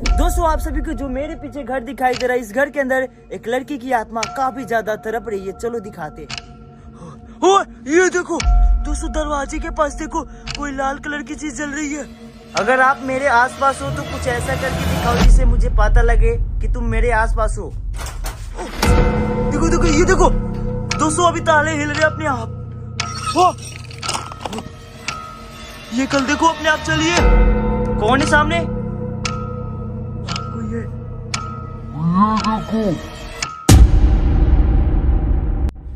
दोस्तों आप सभी को जो मेरे पीछे घर दिखाई दे रहा है, इस घर के अंदर एक लड़की की आत्मा काफी ज्यादा तड़प रही है। चलो दिखाते। ओ, ये देखो दोस्तों, दरवाजे के पास देखो कोई लाल कलर की चीज जल रही है। अगर आप मेरे आसपास हो तो कुछ ऐसा करके दिखाओ जिससे मुझे पता लगे कि तुम मेरे आसपास हो। देखो देखो, ये देखो दोस्तों, अभी ताले हिल रहे अपने आप। ये कल देखो अपने आप चलिए। कौन है सामने? कोई है।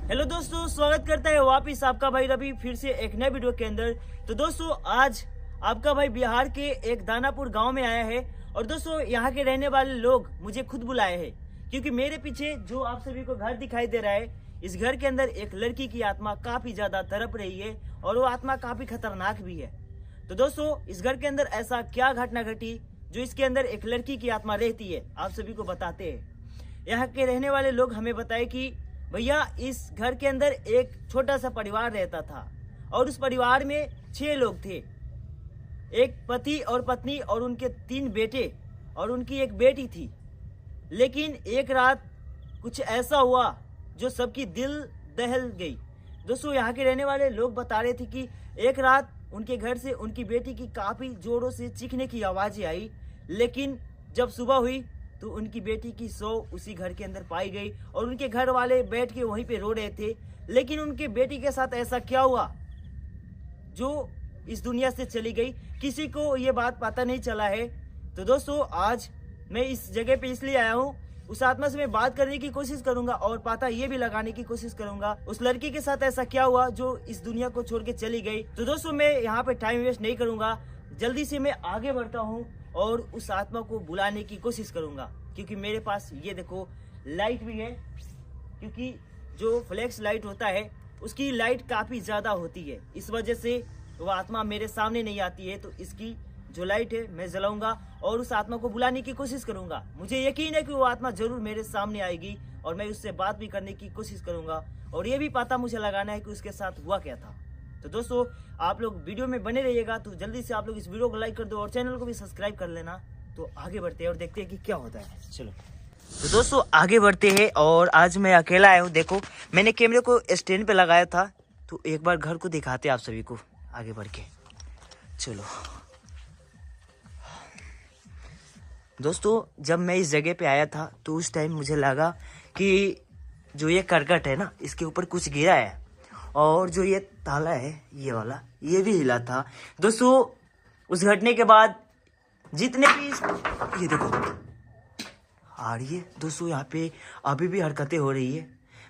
हेलो दोस्तों, स्वागत करता है वापिस आपका भाई रवि फिर से एक नए वीडियो के अंदर। तो दोस्तों आज आपका भाई बिहार के एक दानापुर गांव में आया है। और दोस्तों यहाँ के रहने वाले लोग मुझे खुद बुलाए हैं, क्योंकि मेरे पीछे जो आप सभी को घर दिखाई दे रहा है, इस घर के अंदर एक लड़की की आत्मा काफी ज्यादा तड़प रही है और वो आत्मा काफी खतरनाक भी है। तो दोस्तों इस घर के अंदर ऐसा क्या घटना घटी जो इसके अंदर एक लड़की की आत्मा रहती है, आप सभी को बताते हैं। यहाँ के रहने वाले लोग हमें बताए कि भैया इस घर के अंदर एक छोटा सा परिवार रहता था और उस परिवार में 6 लोग थे। एक पति और पत्नी और उनके 3 बेटे और उनकी एक बेटी थी। लेकिन एक रात कुछ ऐसा हुआ जो सबकी दिल दहल गई। दोस्तों यहाँ के रहने वाले लोग बता रहे थे कि एक रात उनके घर से उनकी बेटी की काफी जोरों से चीखने की आवाजें आई, लेकिन जब सुबह हुई तो उनकी बेटी की सौ उसी घर के अंदर पाई गई और उनके घर वाले बैठ के वहीं पे रो रहे थे। लेकिन उनके बेटी के साथ ऐसा क्या हुआ जो इस दुनिया से चली गई, किसी को ये बात पता नहीं चला है। तो दोस्तों आज मैं इस जगह पे इसलिए आया हूँ, उस आत्मा से मैं बात करने की कोशिश करूंगा और पता ये भी लगाने की कोशिश करूंगा उस लड़की के साथ ऐसा क्या हुआ जो इस दुनिया को छोड़ के चली गई। तो दोस्तों मैं यहाँ पे टाइम वेस्ट नहीं करूंगा, जल्दी से मैं आगे बढ़ता हूँ और उस आत्मा को बुलाने की कोशिश करूंगा। क्योंकि मेरे पास ये देखो लाइट भी है, क्योंकि जो फ्लैश लाइट होता है उसकी लाइट काफी ज्यादा होती है, इस वजह से वो आत्मा मेरे सामने नहीं आती है। तो इसकी जो लाइट है मैं जलाऊंगा और उस आत्मा को बुलाने की कोशिश करूंगा। मुझे यकीन है कि वो आत्मा जरूर मेरे सामने आएगी और मैं उससे बात भी करने की कोशिश करूंगा और ये भी पता मुझे लगाना है कि उसके साथ हुआ क्या था। तो दोस्तों आप लोग वीडियो में बने रहिएगा। तो जल्दी से आप लोग इस वीडियो को लाइक कर दो और चैनल को भी सब्सक्राइब कर लेना। तो आगे बढ़ते हैं और देखते हैं कि क्या होता है। चलो तो दोस्तों आगे बढ़ते हैं और आज मैं अकेला आया हूँ। देखो मैंने कैमरे को स्टैंड पे लगाया था, तो एक बार घर को दिखाते आप सभी को आगे बढ़ के। चलो दोस्तों जब मैं इस जगह पे आया था तो उस टाइम मुझे लगा कि जो ये करकट है ना, इसके ऊपर कुछ गिरा है और जो ये ताला है ये वाला, ये भी हिला था। दोस्तों उस घटने के बाद जितने भी ये देखो आ रही है दोस्तों, यहाँ पे अभी भी हरकतें हो रही है।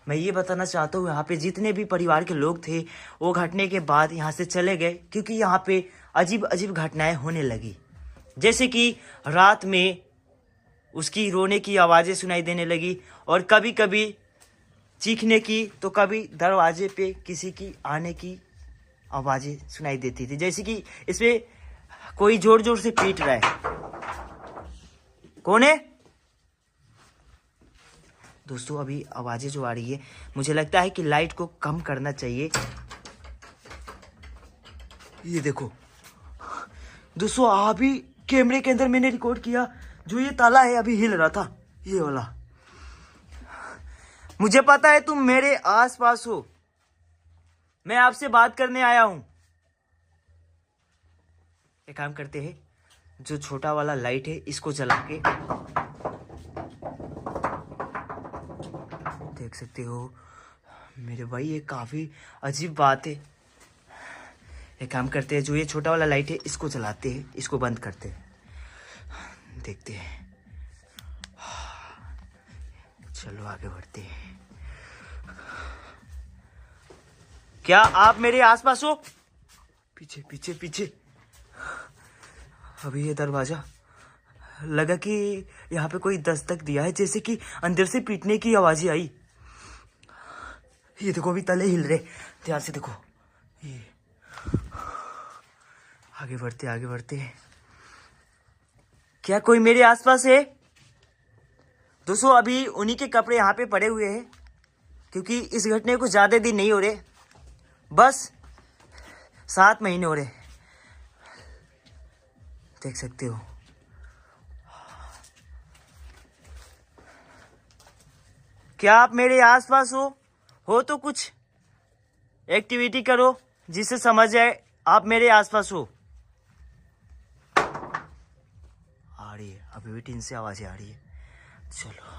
मैं ये बताना चाहता हूँ यहाँ पे जितने भी परिवार के लोग थे वो घटने के बाद यहाँ से चले गए, क्योंकि यहाँ पे अजीब अजीब घटनाएं होने लगी। जैसे कि रात में उसकी रोने की आवाज़ें सुनाई देने लगी और कभी कभी चीखने की, तो कभी दरवाजे पे किसी की आने की आवाज़ें सुनाई देती थी, जैसे कि इसमें कोई जोर जोर से पीट रहा है। कौन है दोस्तों? अभी आवाज़ें जो आ रही है, मुझे लगता है कि लाइट को कम करना चाहिए। ये देखो दोस्तों, अभी कैमरे के अंदर मैंने रिकॉर्ड किया, जो ये ताला है अभी हिल रहा था, ये वाला। मुझे पता है तुम मेरे आसपास हो, मैं आपसे बात करने आया हूं। एक काम करते हैं, जो छोटा वाला लाइट है इसको जला के, देख सकते हो मेरे भाई, ये काफी अजीब बात है। एक काम करते हैं, जो ये छोटा वाला लाइट है इसको जलाते हैं, इसको बंद करते हैं, देखते हैं। चलो आगे बढ़ते हैं। क्या आप मेरे आसपास हो? पीछे पीछे पीछे। अभी ये दरवाजा लगा कि यहाँ पे कोई दस्तक दिया है, जैसे कि अंदर से पीटने की आवाजें आई। ये देखो अभी तले हिल रहे, ध्यान से देखो। ये आगे बढ़ते हैं। क्या कोई मेरे आसपास है? दोस्तों अभी उन्हीं के कपड़े यहाँ पे पड़े हुए हैं, क्योंकि इस घटने को ज़्यादा दिन नहीं हो रहे, बस 7 महीने हो रहे, देख सकते हो। क्या आप मेरे आसपास हो तो कुछ एक्टिविटी करो जिससे समझ जाए आप मेरे आसपास हो। आ रही है, अभी भी टीन से आवाजें आ रही है। चलो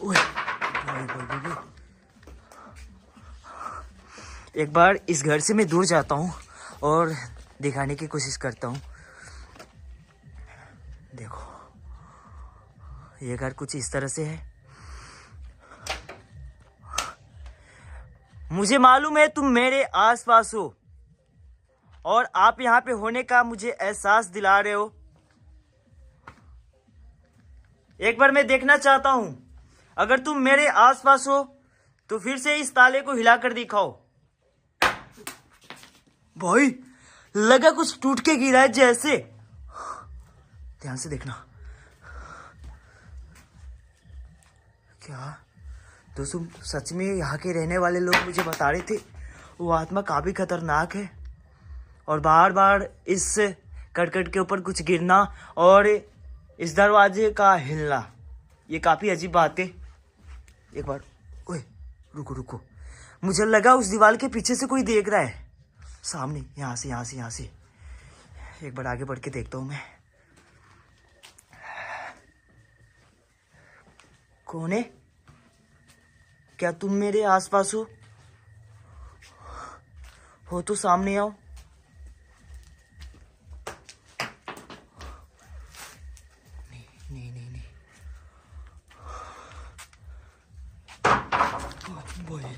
ओए, एक बार इस घर से मैं दूर जाता हूँ और दिखाने की कोशिश करता हूँ। देखो ये घर कुछ इस तरह से है। मुझे मालूम है तुम मेरे आसपास हो और आप यहाँ पे होने का मुझे एहसास दिला रहे हो। एक बार मैं देखना चाहता हूँ, अगर तुम मेरे आसपास हो तो फिर से इस ताले को हिलाकर दिखाओ। भाई लगा कुछ टूट के गिरा है जैसे। ध्यान से देखना। क्या दोस्तों सच में यहाँ के रहने वाले लोग मुझे बता रहे थे वो आत्मा काफी खतरनाक है और बार बार इस करकट के ऊपर कुछ गिरना और इस दरवाजे का हिलना, ये काफी अजीब बात है। एक बार ओए रुको रुको, मुझे लगा उस दीवार के पीछे से कोई देख रहा है सामने, यहाँ से। एक बार आगे बढ़ के देखता हूँ मैं। कौन है? क्या तुम मेरे आसपास हो तो सामने आओ। नहीं। बोले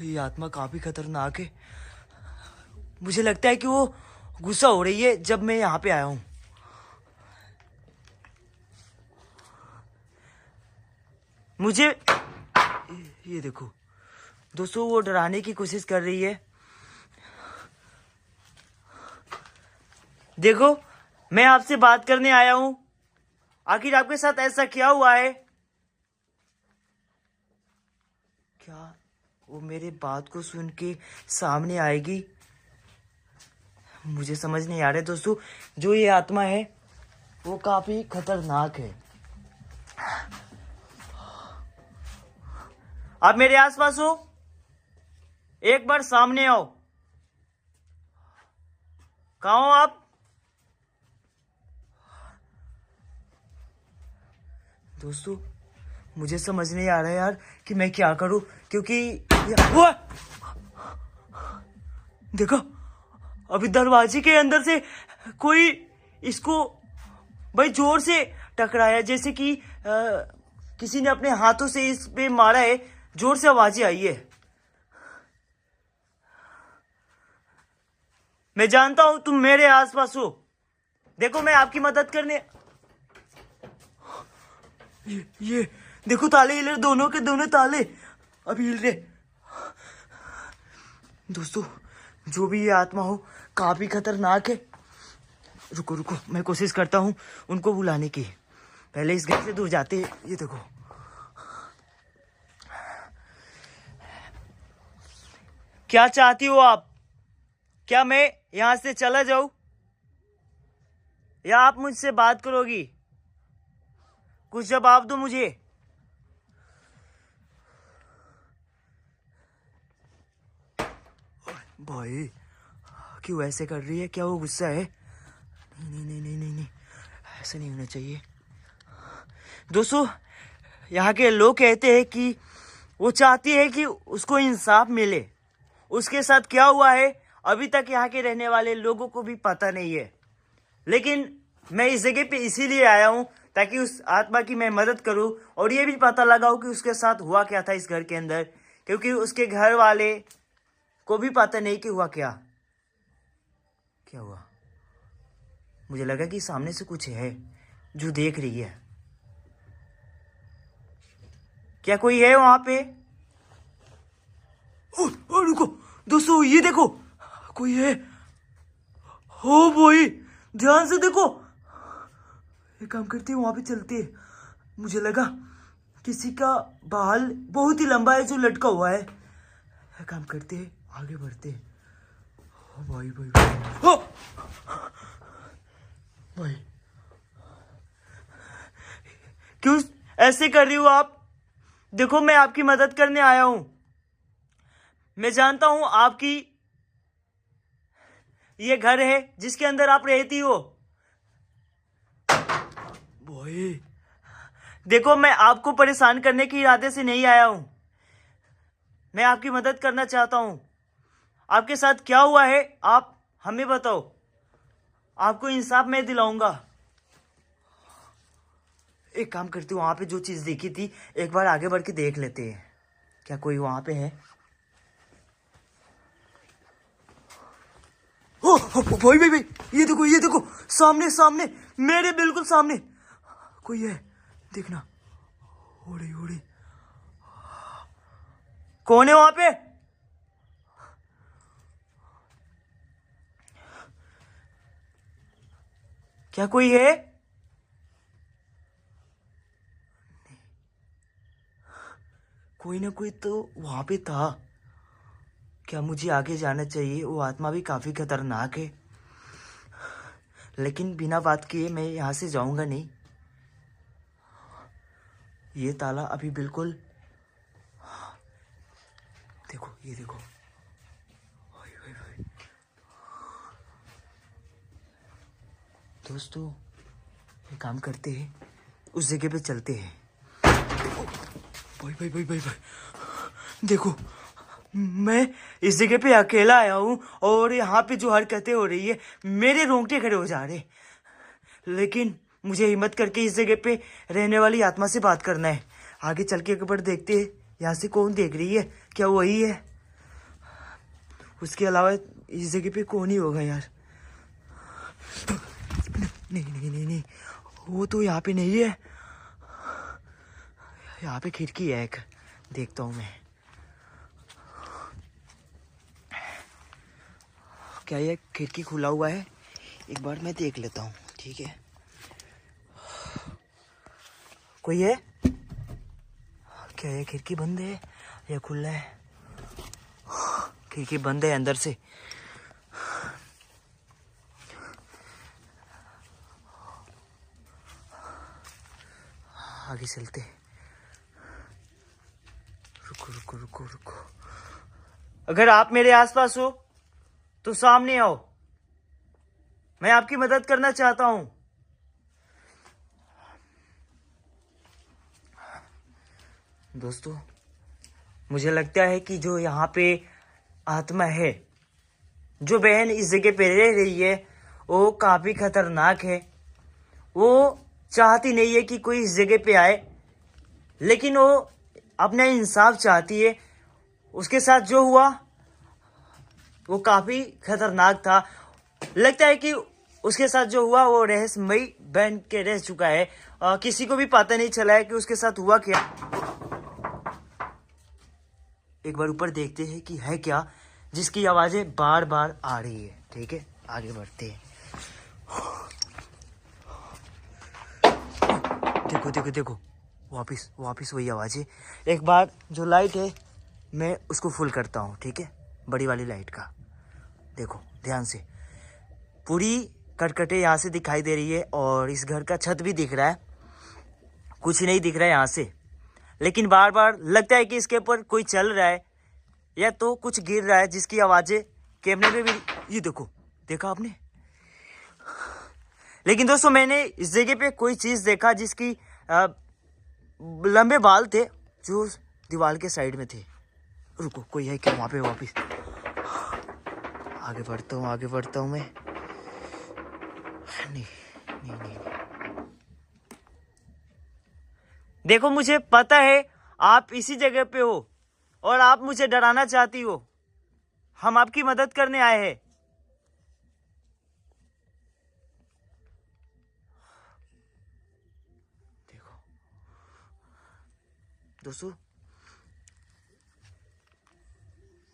ये आत्मा काफी खतरनाक है। मुझे लगता है कि वो गुस्सा हो रही है जब मैं यहाँ पे आया हूँ। मुझे ये देखो दोस्तों, वो डराने की कोशिश कर रही है। देखो मैं आपसे बात करने आया हूं, आखिर आपके साथ ऐसा क्या हुआ है? क्या वो मेरे बात को सुन के सामने आएगी? मुझे समझ नहीं आ रहा है दोस्तों। जो ये आत्मा है वो काफी खतरनाक है। आप मेरे आसपास हो? एक बार सामने आओ। कहाँ हो आप? दोस्तों मुझे समझ नहीं आ रहा है यार कि मैं क्या करूं, क्योंकि देखो अभी दरवाजे के अंदर से कोई इसको भाई जोर से टकराया, जैसे कि किसी ने अपने हाथों से इस पे मारा है। जोर से आवाजें आई है। मैं जानता हूं तुम मेरे आसपास हो। देखो मैं आपकी मदद करने ये देखो ताले हिल रहे, दोनों के दोनों ताले अभी हिल रहे। दोस्तों जो भी ये आत्मा हो काफी खतरनाक है। रुको मैं कोशिश करता हूं उनको बुलाने की। पहले इस घर से दूर जाते हैं। ये देखो क्या चाहती हो आप? क्या मैं यहां से चला जाऊं या आप मुझसे बात करोगी? कुछ जवाब दो मुझे। भाई क्यों ऐसे कर रही है? क्या वो गुस्सा है? नहीं, ऐसा नहीं होना चाहिए। दोस्तों यहाँ के लोग कहते हैं कि वो चाहती है कि उसको इंसाफ मिले। उसके साथ क्या हुआ है अभी तक यहाँ के रहने वाले लोगों को भी पता नहीं है, लेकिन मैं इस जगह पे इसीलिए आया हूँ ताकि उस आत्मा की मैं मदद करूँ और ये भी पता लगाऊं कि उसके साथ हुआ क्या था इस घर के अंदर, क्योंकि उसके घर वाले को भी पता नहीं कि हुआ क्या हुआ। मुझे लगा कि सामने से कुछ है जो देख रही है। क्या कोई है वहां पे? रुको दोस्तों, ये देखो कोई है। हो भाई ध्यान से देखो। एक काम करते हैं वहां पे चलते हैं। मुझे लगा किसी का बाल बहुत ही लंबा है जो लटका हुआ है। एक काम करते हैं आगे बढ़ते हैं। भाई भाई क्यों ऐसे कर रही हो आप? देखो मैं आपकी मदद करने आया हूं। मैं जानता हूं आपकी ये घर है जिसके अंदर आप रहती हो। भाई देखो मैं आपको परेशान करने के इरादे से नहीं आया हूं। मैं आपकी मदद करना चाहता हूं। आपके साथ क्या हुआ है आप हमें बताओ। आपको इंसाफ मैं दिलाऊंगा। एक काम करती हूँ, वहां पे जो चीज देखी थी एक बार आगे बढ़ के देख लेते हैं, क्या कोई वहां पे है? ओ भाई भाई भाई, ये देखो सामने सामने, मेरे बिल्कुल सामने कोई है, देखना। ओड़े ओड़े, कौन है वहां पे? क्या कोई है? कोई ना कोई तो वहां पे था। क्या मुझे आगे जाना चाहिए? वो आत्मा भी काफी खतरनाक है, लेकिन बिना बात किए मैं यहां से जाऊंगा नहीं। ये ताला अभी बिल्कुल, देखो ये देखो। दोस्तों एक काम करते हैं, उस जगह पे चलते हैं। भाई भाई भाई भाई भाई, देखो मैं इस जगह पे अकेला आया हूँ और यहाँ पे जो हरकतें हो रही है मेरे रोंगटे खड़े हो जा रहे। लेकिन मुझे हिम्मत करके इस जगह पे रहने वाली आत्मा से बात करना है। आगे चल के एक बार देखते हैं यहाँ से कौन देख रही है, क्या वही है? उसके अलावा इस जगह पे कौन ही होगा यार। नहीं नहीं नहीं नहीं, वो तो यहाँ पे नहीं है। यहाँ पे खिड़की है एक, देखता हूँ मैं। क्या ये खिड़की खुला हुआ है? एक बार मैं देख लेता हूँ, ठीक है? कोई है क्या? ये खिड़की बंद है या खुला है? खिड़की बंद है अंदर से। आगे चलते। रुको रुको रुको रुको, अगर आप मेरे आसपास हो तो सामने आओ, मैं आपकी मदद करना चाहता हूं। दोस्तों मुझे लगता है कि जो यहाँ पे आत्मा है, जो बहन इस जगह पे रह रही है, वो काफी खतरनाक है। वो चाहती नहीं है कि कोई इस जगह पे आए, लेकिन वो अपना इंसाफ चाहती है। उसके साथ जो हुआ वो काफी खतरनाक था। लगता है कि उसके साथ जो हुआ वो रहस्यमयी बन के रह चुका है। किसी को भी पता नहीं चला है कि उसके साथ हुआ क्या। एक बार ऊपर देखते हैं कि है क्या, जिसकी आवाजें बार बार आ रही है। ठीक है, आगे बढ़ते हैं। देखो देखो देखो, वापिस वापिस वही आवाजें। एक बार जो लाइट है मैं उसको फुल करता हूँ, ठीक है? बड़ी वाली लाइट का देखो ध्यान से। पूरी कटकटे यहाँ से दिखाई दे रही है और इस घर का छत भी दिख रहा है। कुछ नहीं दिख रहा है यहाँ से, लेकिन बार बार लगता है कि इसके ऊपर कोई चल रहा है या तो कुछ गिर रहा है, जिसकी आवाजें कैमरे में भी। ये देखो, देखा आपने? लेकिन दोस्तों मैंने इस जगह पे कोई चीज देखा जिसकी लंबे बाल थे, जो दीवार के साइड में थे। रुको, कोई है क्या वहां पे? वापिस आगे बढ़ता हूँ, आगे बढ़ता हूँ मैं। नहीं नहीं नहीं, नहीं। देखो मुझे पता है आप इसी जगह पे हो और आप मुझे डराना चाहती हो। हम आपकी मदद करने आए हैं। देखो दोस्तों,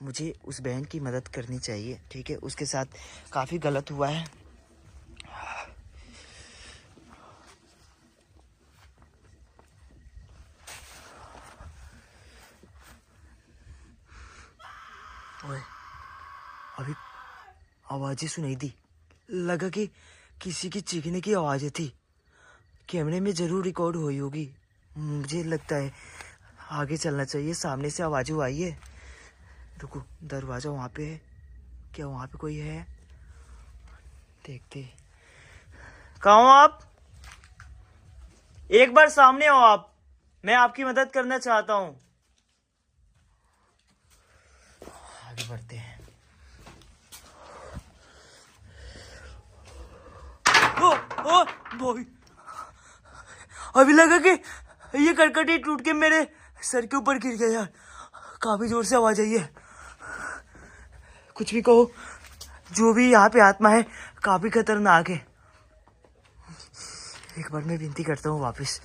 मुझे उस बहन की मदद करनी चाहिए, ठीक है? उसके साथ काफी गलत हुआ है। ओए, अभी आवाजें सुनाई दी। लगा कि किसी की चीखने की आवाज़ें थी। कैमरे में जरूर रिकॉर्ड हुई होगी। मुझे लगता है आगे चलना चाहिए। सामने से आवाज़ आई है। रुको, दरवाज़ा वहाँ पे है क्या? वहाँ पे कोई है? देखते। कहाँ हो आप? एक बार सामने आओ आप, मैं आपकी मदद करना चाहता हूँ। आगे बढ़ते हैं। ओ भाई, अभी लगा कि ये करकटी टूट के मेरे सर के ऊपर गिर गया यार। काफी जोर से आवाज आई है। कुछ भी कहो, जो भी यहाँ पे आत्मा है काफी खतरनाक है। एक बार मैं विनती करता हूँ वापस,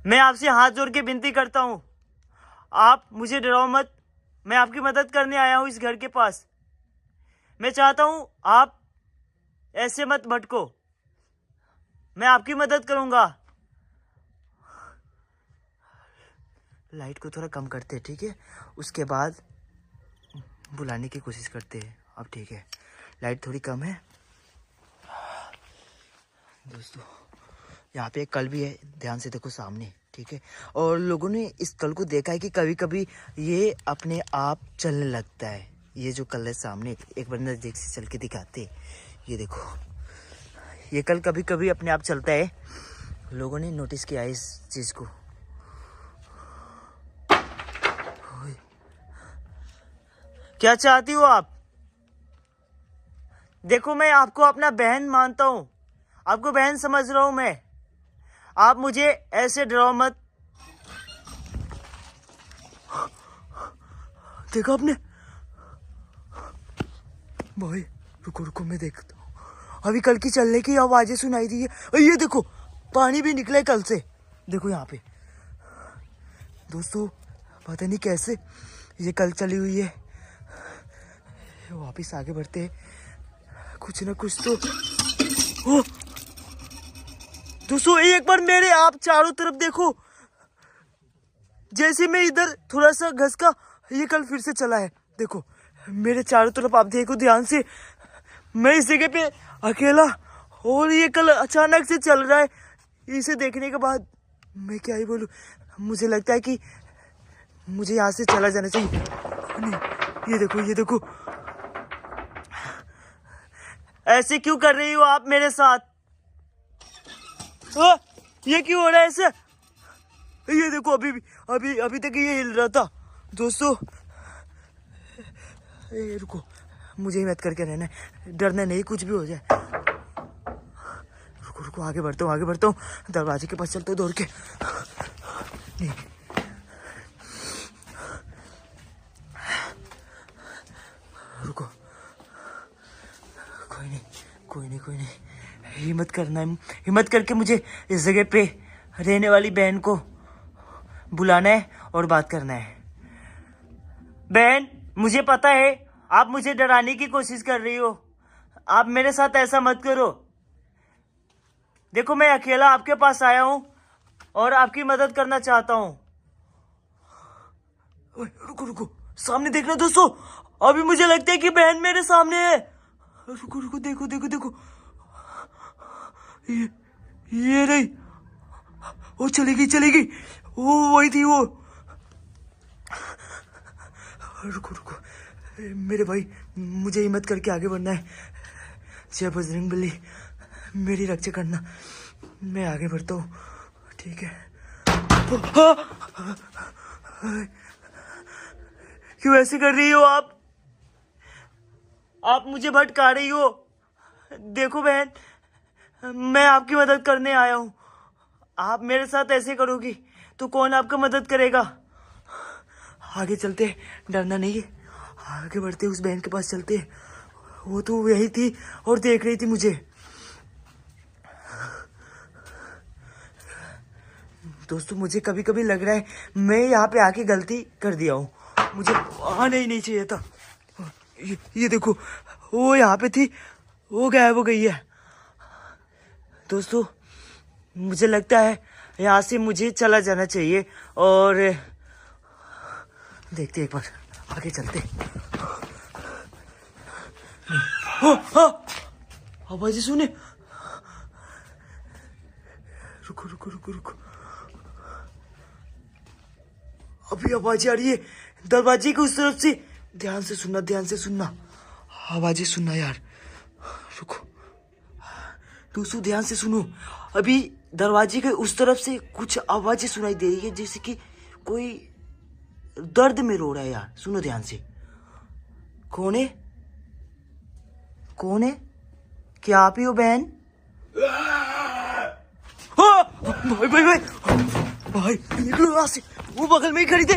मैं आपसे हाथ जोड़ के विनती करता हूँ, आप मुझे डराओ मत। मैं आपकी मदद करने आया हूँ इस घर के पास। मैं चाहता हूँ आप ऐसे मत भटको, मैं आपकी मदद करूंगा। लाइट को थोड़ा कम करते हैं, ठीक है? उसके बाद बुलाने की कोशिश करते हैं। अब ठीक है, लाइट थोड़ी कम है। दोस्तों, यहाँ पे एक कल भी है, ध्यान से देखो सामने, ठीक है? और लोगों ने इस कल को देखा है कि कभी कभी ये अपने आप चलने लगता है। ये जो कल है सामने, एक बार नजदीक से चल के दिखाते। ये देखो, ये कल कभी कभी अपने आप चलता है। लोगों ने नोटिस किया है इस चीज को। क्या चाहती हो आप? देखो, मैं आपको अपना बहन मानता हूं, आपको बहन समझ रहा हूं मैं। आप मुझे ऐसे डराओ मत। देखा आपने? भाई रुको रुको, मैं देखता हूँ। अभी कल की चलने की आवाजें सुनाई दी है। ये देखो, पानी भी निकला है कल से। देखो यहाँ पे दोस्तों, पता नहीं कैसे ये कल चली हुई है। वापिस आगे बढ़ते हैं, कुछ ना कुछ तो। ओ दोस्तों, एक बार मेरे आप चारों तरफ देखो। जैसे मैं इधर थोड़ा सा घसका, ये कल फिर से चला है। देखो मेरे चारों तरफ आप देखो ध्यान से। मैं इस जगह पे अकेला, और ये कल अचानक से चल रहा है। इसे देखने के बाद मैं क्या ही बोलूं, मुझे लगता है कि मुझे यहाँ से चला जाना चाहिए। नहीं, ये देखो, ये देखो, ऐसे क्यों कर रही हो आप मेरे साथ? ये क्यों हो रहा है ऐसे? ये देखो, अभी तक ये हिल रहा था। दोस्तों रुको, मुझे हिम्मत करके रहना है, डरना नहीं, कुछ भी हो जाए। रुको रुको, आगे बढ़ता हूँ, दरवाजे के पास चलता हूँ दौड़ के। नहीं, रुको, कोई नहीं, हिम्मत करना है। हिम्मत करके मुझे इस जगह पे रहने वाली बहन को बुलाना है और बात करना है। बहन, मुझे पता है आप मुझे डराने की कोशिश कर रही हो, आप मेरे साथ ऐसा मत करो। देखो, मैं अकेला आपके पास आया हूं और आपकी मदद करना चाहता हूं। रुको रुको, सामने देखना दोस्तों, अभी मुझे लगता है कि बहन मेरे सामने है। रुको रुको, देखो देखो देखो, ये रही। वो चली गई, वो वही थी वो। रुको रुको मेरे भाई, मुझे हिम्मत करके आगे बढ़ना है। जय बजरंगबली, मेरी रक्षा करना। मैं आगे बढ़ता हूँ, ठीक है? क्यों ऐसे कर रही हो आप? आप मुझे भटका रही हो। देखो बहन, मैं आपकी मदद करने आया हूँ। आप मेरे साथ ऐसे करोगी तो कौन आपका मदद करेगा? आगे चलते, डरना नहीं है, आगे बढ़ते, उस बहन के पास चलते। वो तो यही थी और देख रही थी मुझे। दोस्तों, मुझे कभी कभी लग रहा है मैं यहाँ पे आके गलती कर दिया हूँ, मुझे आना ही नहीं चाहिए था। ये देखो, वो यहाँ पे थी, वो गायब हो गई है। दोस्तों, मुझे लगता है यहाँ से मुझे चला जाना चाहिए और देखते, एक बार आगे चलते। आवाज़ें सुने, रुको रुको रुको रुको, अभी आवाजें आ रही है दरवाजे के उस तरफ से। ध्यान से सुनना, ध्यान से सुनना, आवाजें सुनना यार। रुको दोस्तों, ध्यान से सुनो। अभी दरवाजे के उस तरफ से कुछ आवाजें सुनाई दे रही है, जैसे कि कोई दर्द में रो रहा है यार। सुनो ध्यान से। कौन है? कौन है? क्या आप ही हो बहन? भाई भाई भाई भाई, निकलो यहाँ से, वो बगल में ही खड़ी थे।